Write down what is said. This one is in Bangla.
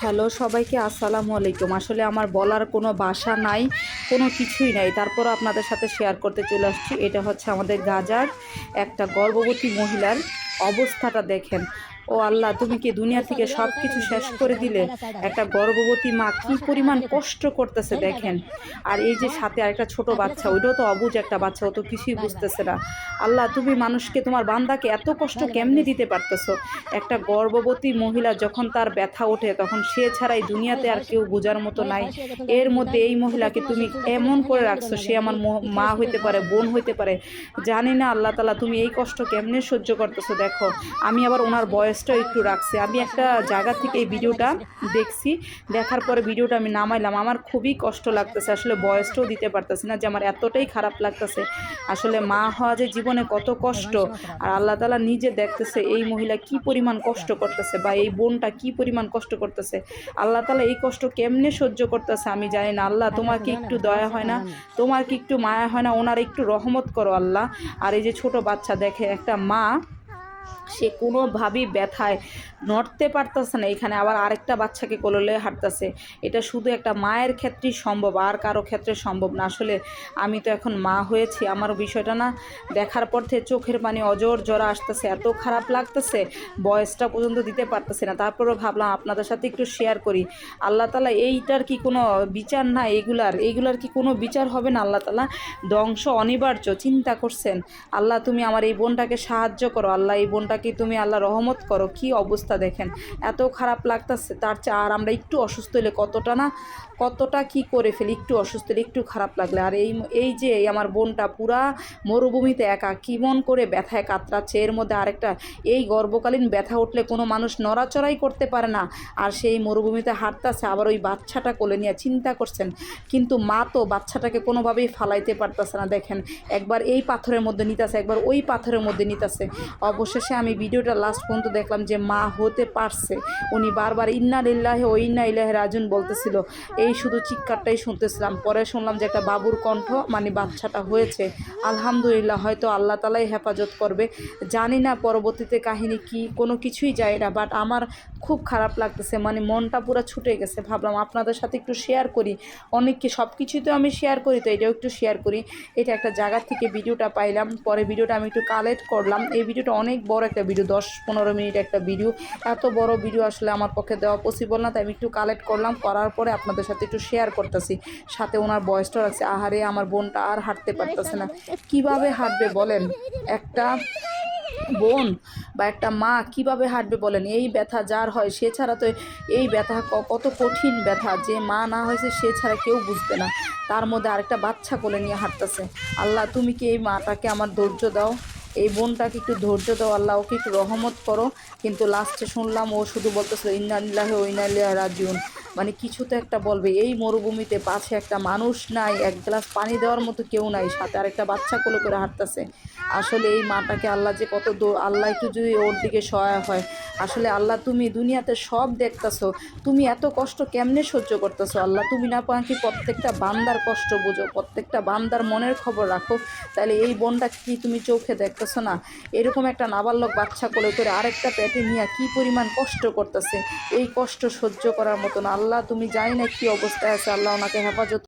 হ্যালো সবাইকে, আসসালামু আলাইকুম। আসলে আমার বলার কোনো ভাষা নাই, কোনো কিছুই নাই, তারপরও আপনাদের সাথে শেয়ার করতে চলে আসছি। এটা হচ্ছে আমাদের গাজার একটা গর্ভবতী মহিলার অবস্থাটা দেখেন। ও আল্লাহ, তুমি কি দুনিয়া থেকে সব কিছু শেষ করে দিলে? একটা গর্ভবতী মা কি পরিমাণ কষ্ট করতেছে দেখেন। আর এই যে সাথে আরেকটা ছোট বাচ্চা, ওইটাও তো অবুঝ একটা বাচ্চা, ও তো কিছুই বুঝতেছে না। আল্লাহ, তুমি মানুষকে, তোমার বান্দাকে এত কষ্ট কেমনে দিতে পারতেছো? একটা গর্ভবতী মহিলা যখন তার ব্যথা ওঠে, তখন সে ছাড়াই দুনিয়াতে আর কেউ বোঝার মতো নাই। এর মধ্যে এই মহিলাকে তুমি এমন করে রাখছো, সে আমার মা হইতে পারে, বোন হইতে পারে, জানি না আল্লাহ তালা তুমি এই কষ্ট কেমনে সহ্য করতেছো। দেখো, আমি আবার ওনার বয়সটাও একটু রাখছি। আমি একটা জায়গা থেকে এই ভিডিওটা দেখছি, দেখার পরে ভিডিওটা আমি নামাইলাম। আমার খুবই কষ্ট লাগতেছে, আসলে বয়সটাও দিতে পারতেছি না, যে আমার এতটাই খারাপ লাগতেছে। আসলে মা হওয়া যে জীবনে কত কষ্ট, আর আল্লাহ তালা নিজে দেখতেছে এই মহিলা কি পরিমাণ কষ্ট করতেছে, বা এই বোনটা কি পরিমাণ কষ্ট করতেছে। আল্লাহ তালা এই কষ্ট কেমনে সহ্য করতেছে আমি জানি না। আল্লাহ, তোমার কি একটু দয়া হয় না? তোমার কি একটু মায়া হয় না? ওনার একটু রহমত করো আল্লাহ। আর এই যে ছোট বাচ্চা, দেখে একটা মা, সে কোনোভাবেই ব্যথায় নড়তে পারতেছে না, এখানে আবার আরেকটা বাচ্চাকে কোলে হাঁটতেছে। এটা শুধু একটা মায়ের ক্ষেত্রেই সম্ভব, আর কারো ক্ষেত্রে সম্ভব না। আসলে আমি তো এখন মা হয়েছি, আমার বিষয়টা না দেখার পর থেকে চোখের পানি অজর জরা আসতেছে, এত খারাপ লাগতেছে, বয়সটা পর্যন্ত দিতে পারতেছি না। তারপরেও ভাবলাম আপনাদের সাথে একটু শেয়ার করি। আল্লাহ তালা, এইটার কি কোনো বিচার না? এইগুলার কি কোনো বিচার হবে না? আল্লাহ তালা, ধ্বংস অনিবার্য, চিন্তা করছেন? আল্লাহ, তুমি আমার এই বোনটাকে সাহায্য করো আল্লাহ, এই বোনটাকে তুমি আল্লাহ রহমত করো। কি অবস্থা দেখেন, এত খারাপ লাগতেছে। তার চেয়ে আর আমরা একটু অসুস্থ হলে কতটা কি করে ফেলি, একটু অসুস্থ হলে, একটু খারাপ লাগলে। আর এই যে আমার বোনটা পুরা মরুভূমিতে একা কেমন করে ব্যথায় কাতরাচ্ছে। এর মধ্যে আরেকটা, এই গর্ভকালীন ব্যথা উঠলে কোনো মানুষ নড়াচড়াই করতে পারে না, আর সেই মরুভূমিতে হাঁটতেছে, আবার ওই বাচ্চাটা কোলে নিয়ে, চিন্তা করছেন? কিন্তু মা তো বাচ্চাটাকে কোনোভাবেই ফালাইতে পারতেছে না। দেখেন, একবার এই পাথরের মধ্যে নিতেছে, একবার ওই পাথরের মধ্যে নিতেছে। অবশেষে আমি ভিডিওটা লাস্ট পর্যন্ত দেখলাম যে মা হতে পারছে। উনি বারবার ইন্না লিল্লাহি ওয়া ইন্না ইলাইহি রাজিউন বলতেছিল, এই শুধু চিৎকারটাই শুনতেছিলাম। পরে শুনলাম যে একটা বাবুর কণ্ঠ, মানে বাচ্চাটা হয়েছে। আলহামদুলিল্লাহ, হয়তো আল্লাহ তালাই হেফাজত করবে, জানি না পরবর্তীতে কাহিনী কি, কোনো কিছুই যায় না। বাট আমার খুব খারাপ লাগতেছে, মানে মনটা পুরো ছুটে গেছে। ভাবলাম আপনাদের সাথে একটু শেয়ার করি। অনেককে সব কিছুই তো আমি শেয়ার করি, তো এটাও একটু শেয়ার করি। এটা একটা জায়গা থেকে ভিডিওটা পাইলাম, পরে ভিডিওটা আমি একটু কালেক্ট করলাম। এই ভিডিওটা অনেক বড় একটা ভিডিও, 10-15 মিনিট একটা ভিডিও। এত বড় ভিডিও আসলে আমার পক্ষে দেওয়া পসিবল না, তাই আমি একটু কালেক্ট করলাম, করার পরে আপনাদের সাথে একটু শেয়ার করতেছি। সাথে ওনার বয়সটা রাখছে। আহারে, আমার বোনটা আর হাঁটতে পারতেছে না। কিভাবে হাঁটবে বলেন একটা বোন বা একটা মা? কিভাবে হাঁটবে বলেন? এই ব্যথা যার হয় সে ছাড়া তো, এই ব্যথা কত কঠিন ব্যথা, যে মা না হয়েছে সে ছাড়া কেউ বুঝবে না। তার মধ্যে আরেকটা বাচ্চা কোলে নিয়ে হাঁটতেছে। আল্লাহ, তুমি কি এই মাটাকে আমার ধৈর্য দাও, এই বোনটাকে একটু ধৈর্য দাও আল্লাহ, ওকে একটু রহমত করো। কিন্তু লাস্টে শুনলাম ও শুধু বলতেছিল ইন্না লিল্লাহি ওয়া ইন্না ইলাইহি রাজিউন, মানে কিছু তো একটা বলবে। এই মরুভূমিতে পাশে একটা মানুষ নাই, এক গ্লাস পানি দেওয়ার মতো কেউ নাই, সাথে আরেকটা বাচ্চা কোলে করে হাঁটতেছে। আসলে এই মাটাকে আল্লাহ যে কত আল্লাহ একটু যদি ওর দিকে সহায় হয়। আসলে আল্লাহ, তুমি দুনিয়াতে সব দেখতেছো, তুমি এত কষ্ট কেমনে সহ্য করতেছো আল্লাহ? তুমি না কি প্রত্যেকটা বান্দার কষ্ট বোঝো, প্রত্যেকটা বান্দার মনের খবর রাখো, তাহলে এই বোনটা কি তুমি চোখে দেখতেছো না? এরকম একটা নাবালক বাচ্চা কোলে করে আরেকটা পেটে নিয়ে কি পরিমাণ কষ্ট করতেছে, এই কষ্ট সহ্য করার মতো না। আল্লাহ, তুমি জানি না কি অবস্থায় আছে, আল্লাহ ওনাকে হেফাজত